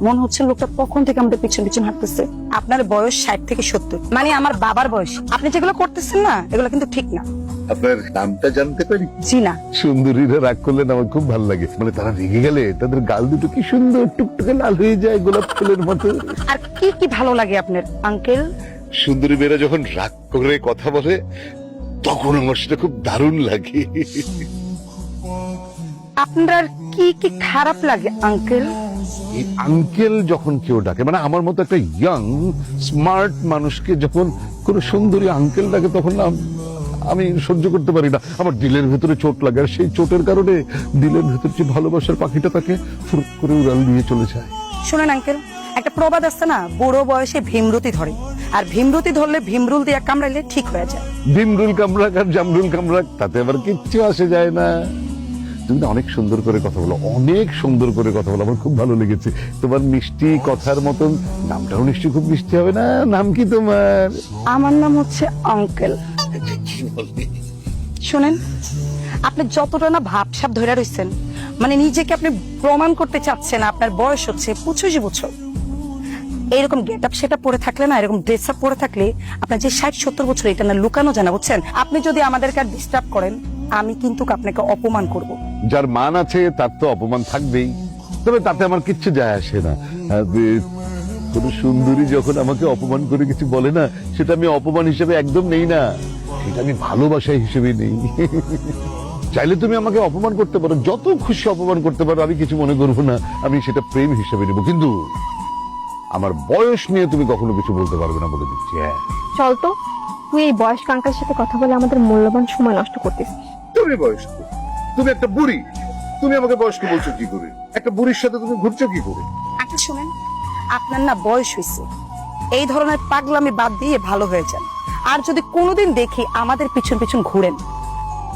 মনে হচ্ছে লোকটা কখন থেকে আমাদের পিছন পিছন হাঁটতেছে। আপনার বয়স 60 থেকে 70, মানে আমার বাবার বয়স। আপনি যেগুলো করতেছেন না, এগুলো কিন্তু ঠিক না। আপনার নামটা জানতে পারি? জি না। সুন্দরীরা রাগ করলে না আমার খুব ভালো লাগে, মানে তারা রেগে গেলে তাদের গাল দুটো কি সুন্দর টুকটুকে লাল হয়ে যায় গোলাপ ফুলের মতো। আর কি কি ভালো লাগে আপনার আঙ্কেল? সুন্দরী মেয়েরা যখন রাগ করে কথা বলে তখন আমার সেটা খুব দারুণ লাগে। আপনার কি কি খারাপ লাগে আঙ্কেল? এই আঙ্কেল যখন কেউ ডাকে, মানে আমার মতো একটা ইয়াং স্মার্ট মানুষকে যখন কোন সুন্দরী আঙ্কেল ডাকে, তখন না আমি সহ্য করতে পারি না। আমার দিলের ভেতরে চোট লাগে, আর সেই চোটের কারণে দিলের ভেতর যে ভালোবাসার পাখিটা তাকে ফুরুক করে উড়াল দিয়ে চলে যায়। শুনেন আঙ্কেল, একটা প্রবাদ আছে না, বুড়ো বয়সে ভীমরতি ধরে, আর ভীমরতি ধরলে ভীমরুল দিয়ে কামড়াইলে ঠিক হয়ে যায়। ভীমরুল কামড়াক আর জামরুল কামড়াক তাতে আবার কিচ্ছু আসে যায় না। তুমি না অনেক সুন্দর করে কথা বলো, অনেক সুন্দর করে কথা বলো, আমার খুব ভালো লেগেছে। তোমার মিষ্টি কথার মতন নামটাও নিশ্চয়ই খুব মিষ্টি হবে না? নাম কি তোমার? আমার নাম হচ্ছে আঙ্কেল। কি বলবি? শুনেন, আপনি যতটা না ভাবসাব ধরে রয়েছেন, মানে নিজেকে আপনি প্রমাণ করতে চাচ্ছেন আপনার বয়স হচ্ছে 25 বছর। এইরকম গেট আপ সেটা পরে থাকলে না, এরকম ড্রেস আপ পরে থাকলে আপনার যে 60-70 বছর, এটা না লুকানো জানা, বুঝছেন? আপনি যদি আমাদেরকে ডিস্টার্ব করেন, আমি কিন্তু আপনাকে অপমান করব। যার মান আছে তার তো অপমান থাকবেই, তবে তাতে আমার কিচ্ছু যায় আসে না। কোন সুন্দরী যখন আমাকে অপমান করে কিছু বলে না, সেটা আমি অপমান হিসেবে একদম নেই না, সেটা আমি ভালোবাসা হিসেবে নেই। চাইলে তুমি আমাকে অপমান করতে পারো, যত খুশি অপমান করতে পারো, আমি কিছু মনে করবো না, আমি সেটা প্রেম হিসেবে নেবো। কিন্তু আমার বয়স নিয়ে তুমি কখনো কিছু বলতে পারবে না, বলে দিচ্ছি। হ্যাঁ, চল তো, তুই এই বয়স কাঙ্কার সাথে কথা বলে আমাদের মূল্যবান সময় নষ্ট করতেছিস। তুমি বয়স্ক, তুমি একটা বুড়ি, তুমি আমাকে বয়স্ক বলছো কি করে? একটা বুড়ির সাথে তুমি ঘুরছো কি করে? আচ্ছা শুনেন, আপনার না বয়স হয়েছে, এই ধরনের পাগলামি বাদ দিয়ে ভালো হয়ে যান। আর যদি কোনোদিন দেখি আমাদের পিছন পিছন ঘুরেন,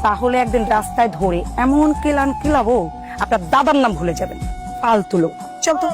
তাহলে একদিন রাস্তায় ধরে এমন কেলাবো, আপনার দাদার নাম ভুলে যাবেন। ফালতু লোক। চল তো।